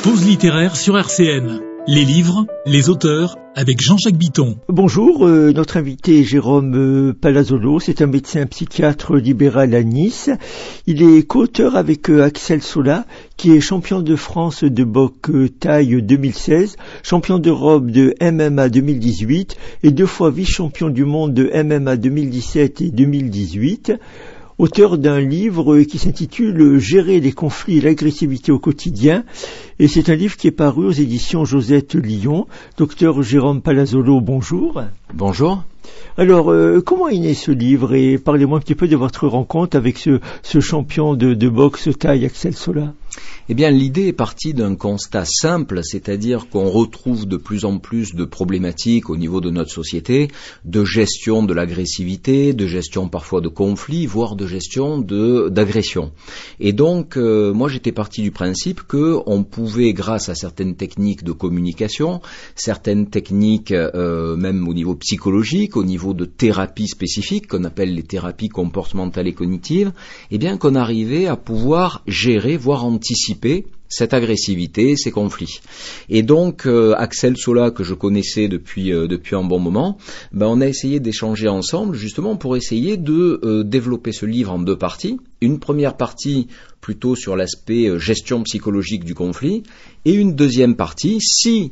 Pause littéraire sur RCN. Les livres, les auteurs, avec Jean-Jacques Bitton. Bonjour, notre invité est Jérôme Palazzolo, c'est un médecin psychiatre libéral à Nice. Il est co-auteur avec Axel Sola, qui est champion de France de boxe taille 2016, champion d'Europe de MMA 2018 et 2 fois vice-champion du monde de MMA 2017 et 2018. Auteur d'un livre qui s'intitule « Gérer les conflits et l'agressivité au quotidien ». Et c'est un livre qui est paru aux éditions Josette Lyon. Docteur Jérôme Palazzolo, bonjour. Bonjour. Alors, comment est né ce livre? Et parlez-moi un petit peu de votre rencontre avec ce champion de boxe taille, Axel Sola. Eh bien, l'idée est partie d'un constat simple, c'est-à-dire qu'on retrouve de plus en plus de problématiques au niveau de notre société, de gestion de l'agressivité, de gestion parfois de conflits, voire de gestion d'agression. Et donc, moi j'étais parti du principe qu'on pouvait, grâce à certaines techniques de communication, certaines techniques même au niveau psychologique, au niveau de thérapies spécifiques, qu'on appelle les thérapies comportementales et cognitives, eh bien qu'on arrivait à pouvoir gérer, voire anticiper cette agressivité, ces conflits. Et donc, Axel Sola, que je connaissais depuis un bon moment, on a essayé d'échanger ensemble, justement, pour essayer de développer ce livre en 2 parties. Une première partie plutôt sur l'aspect gestion psychologique du conflit, et une deuxième partie, si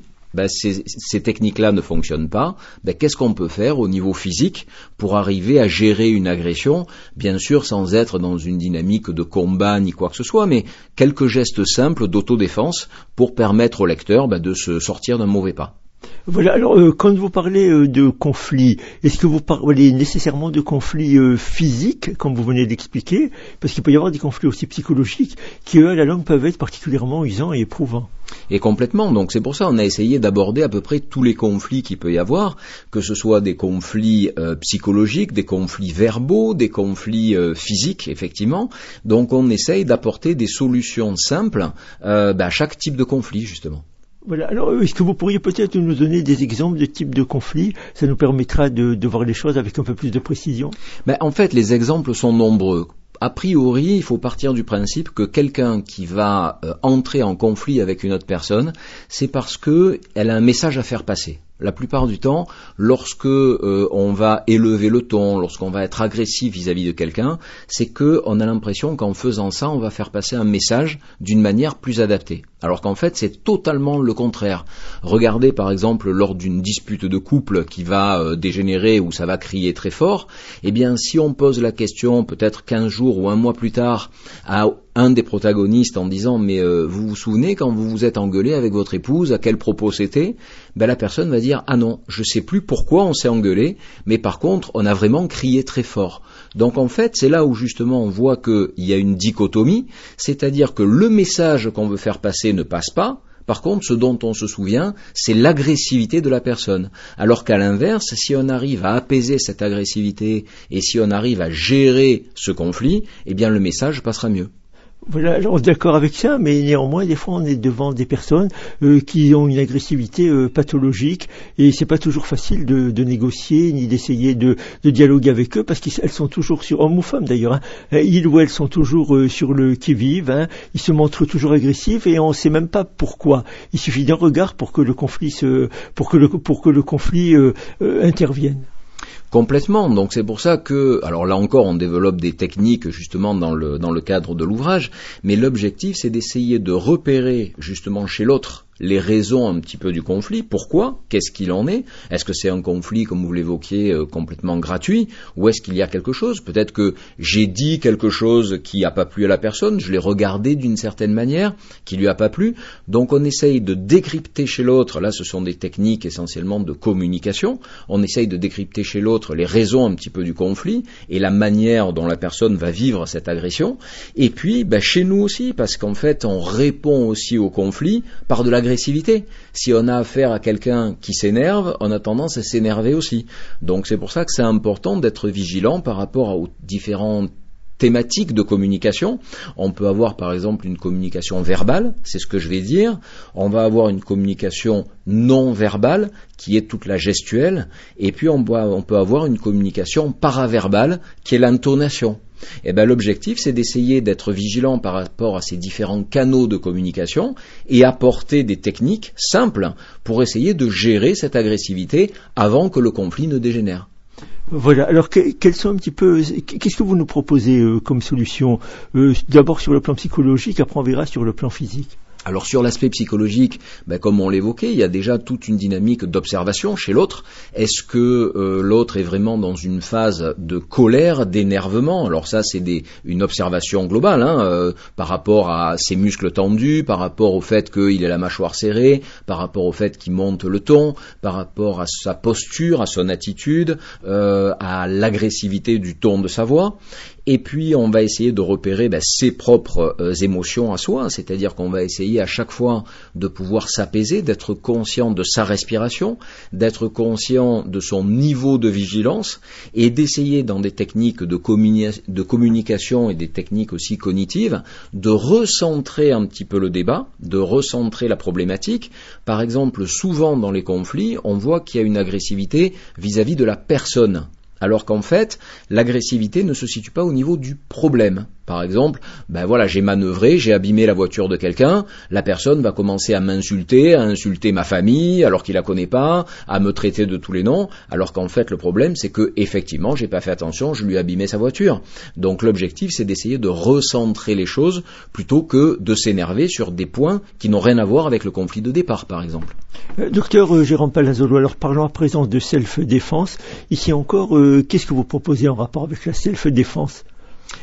ces techniques-là ne fonctionnent pas, qu'est-ce qu'on peut faire au niveau physique pour arriver à gérer une agression, bien sûr sans être dans une dynamique de combat ni quoi que ce soit, mais quelques gestes simples d'autodéfense pour permettre au lecteur de se sortir d'un mauvais pas. Voilà, alors quand vous parlez de conflits, est-ce que vous parlez nécessairement de conflits physiques, comme vous venez d'expliquer? Parce qu'il peut y avoir des conflits aussi psychologiques qui, eux, à la longue, peuvent être particulièrement usants et éprouvants. Et complètement, donc c'est pour ça qu'on a essayé d'aborder à peu près tous les conflits qu'il peut y avoir, que ce soit des conflits psychologiques, des conflits verbaux, des conflits physiques, effectivement. Donc on essaye d'apporter des solutions simples à chaque type de conflit, justement. Voilà. Alors, est-ce que vous pourriez peut-être nous donner des exemples de types de conflits? Ça nous permettra de voir les choses avec un peu plus de précision. En fait, les exemples sont nombreux. A priori, il faut partir du principe que quelqu'un qui va entrer en conflit avec une autre personne, c'est parce qu'elle a un message à faire passer. La plupart du temps, lorsque on va élever le ton, lorsqu'on va être agressif vis-à-vis de quelqu'un, c'est qu'on a l'impression qu'en faisant ça, on va faire passer un message d'une manière plus adaptée. Alors qu'en fait, c'est totalement le contraire. Regardez par exemple lors d'une dispute de couple qui va dégénérer ou ça va crier très fort, eh bien si on pose la question peut-être 15 jours ou 1 mois plus tard à un des protagonistes en disant mais vous vous souvenez quand vous vous êtes engueulé avec votre épouse, à quel propos c'était? La personne va dire ah non, je sais plus pourquoi on s'est engueulé, mais par contre on a vraiment crié très fort. Donc en fait c'est là où justement on voit qu'il y a une dichotomie, c'est-à-dire que le message qu'on veut faire passer ne passe pas. Par contre, ce dont on se souvient, c'est l'agressivité de la personne. Alors qu'à l'inverse, si on arrive à apaiser cette agressivité et si on arrive à gérer ce conflit, eh bien le message passera mieux. Voilà, alors on est d'accord avec ça, mais néanmoins, des fois, on est devant des personnes qui ont une agressivité pathologique, et c'est pas toujours facile de négocier ni d'essayer de dialoguer avec eux, parce qu'elles sont toujours sur hommes ou femmes d'ailleurs. Ils ou elles sont toujours sur le qui-vive. Ils se montrent toujours agressifs et on sait même pas pourquoi. Il suffit d'un regard pour que le conflit intervienne. Complètement, donc c'est pour ça que, alors là encore on développe des techniques justement dans le cadre de l'ouvrage, mais l'objectif c'est d'essayer de repérer justement chez l'autre les raisons un petit peu du conflit. Pourquoi? Qu'est-ce qu'il en est? Est-ce que c'est un conflit, comme vous l'évoquiez, complètement gratuit? Ou est-ce qu'il y a quelque chose? Peut-être que j'ai dit quelque chose qui n'a pas plu à la personne, je l'ai regardé d'une certaine manière, qui lui a pas plu. Donc on essaye de décrypter chez l'autre, là ce sont des techniques essentiellement de communication, on essaye de décrypter chez l'autre les raisons un petit peu du conflit et la manière dont la personne va vivre cette agression. Et puis chez nous aussi, parce qu'en fait on répond aussi au conflit par de l'agressivité. Si on a affaire à quelqu'un qui s'énerve, on a tendance à s'énerver aussi. Donc c'est pour ça que c'est important d'être vigilant par rapport aux différentes thématiques de communication. On peut avoir par exemple une communication verbale, c'est ce que je vais dire. On va avoir une communication non verbale qui est toute la gestuelle. Et puis on peut avoir une communication paraverbale qui est l'intonation. Eh ben, l'objectif, c'est d'essayer d'être vigilant par rapport à ces différents canaux de communication et apporter des techniques simples pour essayer de gérer cette agressivité avant que le conflit ne dégénère. Voilà. Alors, quels sont un petit peu, qu'est-ce que vous nous proposez comme solution, d'abord sur le plan psychologique, après on verra sur le plan physique. Alors sur l'aspect psychologique, comme on l'évoquait, il y a déjà toute une dynamique d'observation chez l'autre. Est-ce que l'autre est vraiment dans une phase de colère, d'énervement? Alors ça, c'est une observation globale, par rapport à ses muscles tendus, par rapport au fait qu'il ait la mâchoire serrée, par rapport au fait qu'il monte le ton, par rapport à sa posture, à son attitude, à l'agressivité du ton de sa voix. Et puis on va essayer de repérer ses propres émotions à soi, c'est-à-dire qu'on va essayer à chaque fois de pouvoir s'apaiser, d'être conscient de sa respiration, d'être conscient de son niveau de vigilance et d'essayer dans des techniques de communication et des techniques aussi cognitives de recentrer un petit peu le débat, de recentrer la problématique. Par exemple, souvent dans les conflits, on voit qu'il y a une agressivité vis-à-vis de la personne. Alors qu'en fait, l'agressivité ne se situe pas au niveau du problème. Par exemple, j'ai manœuvré, j'ai abîmé la voiture de quelqu'un, la personne va commencer à m'insulter, à insulter ma famille, alors qu'il la connaît pas, à me traiter de tous les noms, alors qu'en fait, le problème, c'est que, effectivement, j'ai pas fait attention, je lui ai abîmé sa voiture. Donc, l'objectif, c'est d'essayer de recentrer les choses, plutôt que de s'énerver sur des points qui n'ont rien à voir avec le conflit de départ, par exemple. Docteur Jérôme Palazzolo, alors parlons à présent de self-défense. Ici encore, qu'est-ce que vous proposez en rapport avec la self-défense ?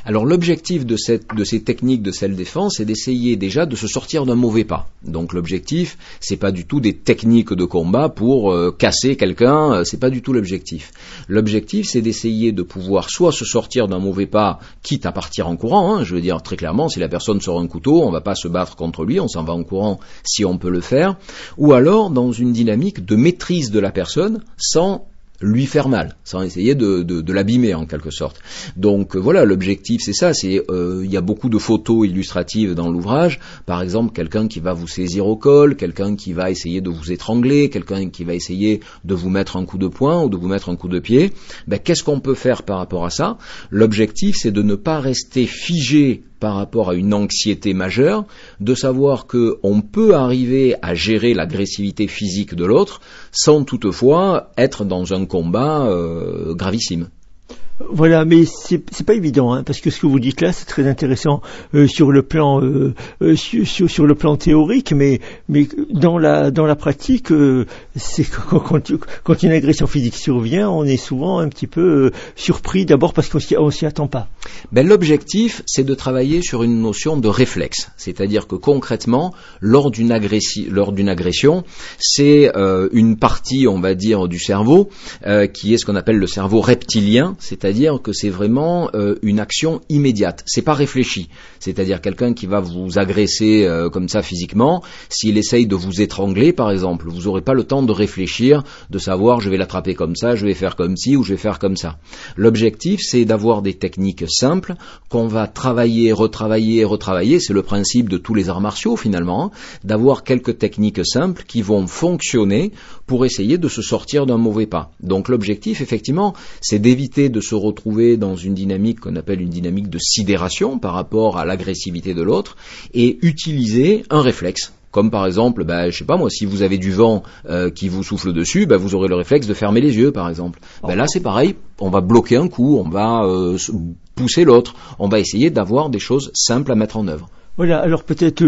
Alors l'objectif de ces techniques de self-défense, c'est d'essayer déjà de se sortir d'un mauvais pas. Donc l'objectif, c'est pas du tout des techniques de combat pour casser quelqu'un, c'est pas du tout l'objectif. L'objectif, c'est d'essayer de pouvoir soit se sortir d'un mauvais pas, quitte à partir en courant, je veux dire très clairement, si la personne sort un couteau, on va pas se battre contre lui, on s'en va en courant si on peut le faire, ou alors dans une dynamique de maîtrise de la personne sans lui faire mal, sans essayer de l'abîmer en quelque sorte. Donc voilà, l'objectif c'est ça, il y a beaucoup de photos illustratives dans l'ouvrage, par exemple quelqu'un qui va vous saisir au col, quelqu'un qui va essayer de vous étrangler, quelqu'un qui va essayer de vous mettre un coup de poing ou de vous mettre un coup de pied. Qu'est-ce qu'on peut faire par rapport à ça? L'objectif c'est de ne pas rester figé par rapport à une anxiété majeure, de savoir qu'on peut arriver à gérer l'agressivité physique de l'autre sans toutefois être dans un combat gravissime. Voilà, mais c'est pas évident, parce que ce que vous dites là, c'est très intéressant sur le plan sur le plan théorique, mais dans la pratique, c'est quand une agression physique survient, on est souvent un petit peu surpris, d'abord parce qu'on s'y attend pas. L'objectif, c'est de travailler sur une notion de réflexe, c'est-à-dire que concrètement, lors d'une agression, c'est une partie, on va dire, du cerveau qui est ce qu'on appelle le cerveau reptilien, c'est-à-dire que c'est vraiment une action immédiate, c'est pas réfléchi. C'est-à-dire quelqu'un qui va vous agresser comme ça physiquement, s'il essaye de vous étrangler par exemple, vous n'aurez pas le temps de réfléchir, de savoir je vais l'attraper comme ça, je vais faire comme ci ou je vais faire comme ça. L'objectif c'est d'avoir des techniques simples qu'on va travailler, retravailler, c'est le principe de tous les arts martiaux finalement, d'avoir quelques techniques simples qui vont fonctionner pour essayer de se sortir d'un mauvais pas. Donc l'objectif effectivement c'est d'éviter de se retrouver dans une dynamique qu'on appelle une dynamique de sidération par rapport à l'agressivité de l'autre et utiliser un réflexe. Comme par exemple, je sais pas moi, si vous avez du vent qui vous souffle dessus, vous aurez le réflexe de fermer les yeux par exemple. Là c'est pareil, on va bloquer un coup, on va pousser l'autre, on va essayer d'avoir des choses simples à mettre en œuvre. Voilà, alors peut-être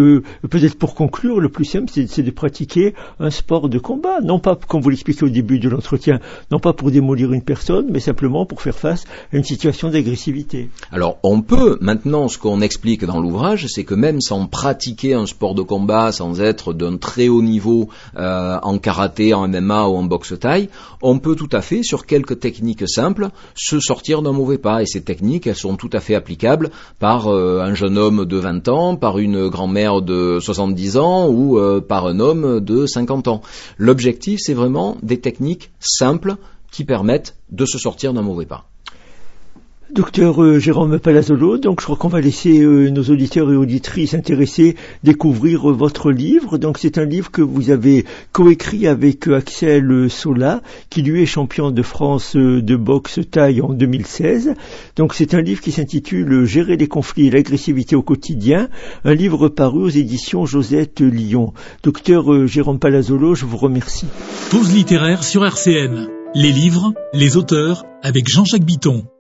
pour conclure, le plus simple, c'est de pratiquer un sport de combat, non pas, comme vous l'expliquez au début de l'entretien, non pas pour démolir une personne, mais simplement pour faire face à une situation d'agressivité. Alors, on peut, maintenant, ce qu'on explique dans l'ouvrage, c'est que même sans pratiquer un sport de combat, sans être d'un très haut niveau en karaté, en MMA ou en boxe thaï, on peut tout à fait, sur quelques techniques simples, se sortir d'un mauvais pas. Et ces techniques, elles sont tout à fait applicables par un jeune homme de 20 ans, par une grand-mère de 70 ans ou par un homme de 50 ans. L'objectif, c'est vraiment des techniques simples qui permettent de se sortir d'un mauvais pas. Docteur Jérôme Palazzolo, donc je crois qu'on va laisser nos auditeurs et auditrices intéressés découvrir votre livre. Donc c'est un livre que vous avez coécrit avec Axel Sola, qui lui est champion de France de boxe thaï en 2016. Donc c'est un livre qui s'intitule Gérer les conflits et l'agressivité au quotidien, un livre paru aux éditions Josette Lyon. Docteur Jérôme Palazzolo, je vous remercie. Pause littéraire sur RCN. Les livres, les auteurs, avec Jean-Jacques Bitton.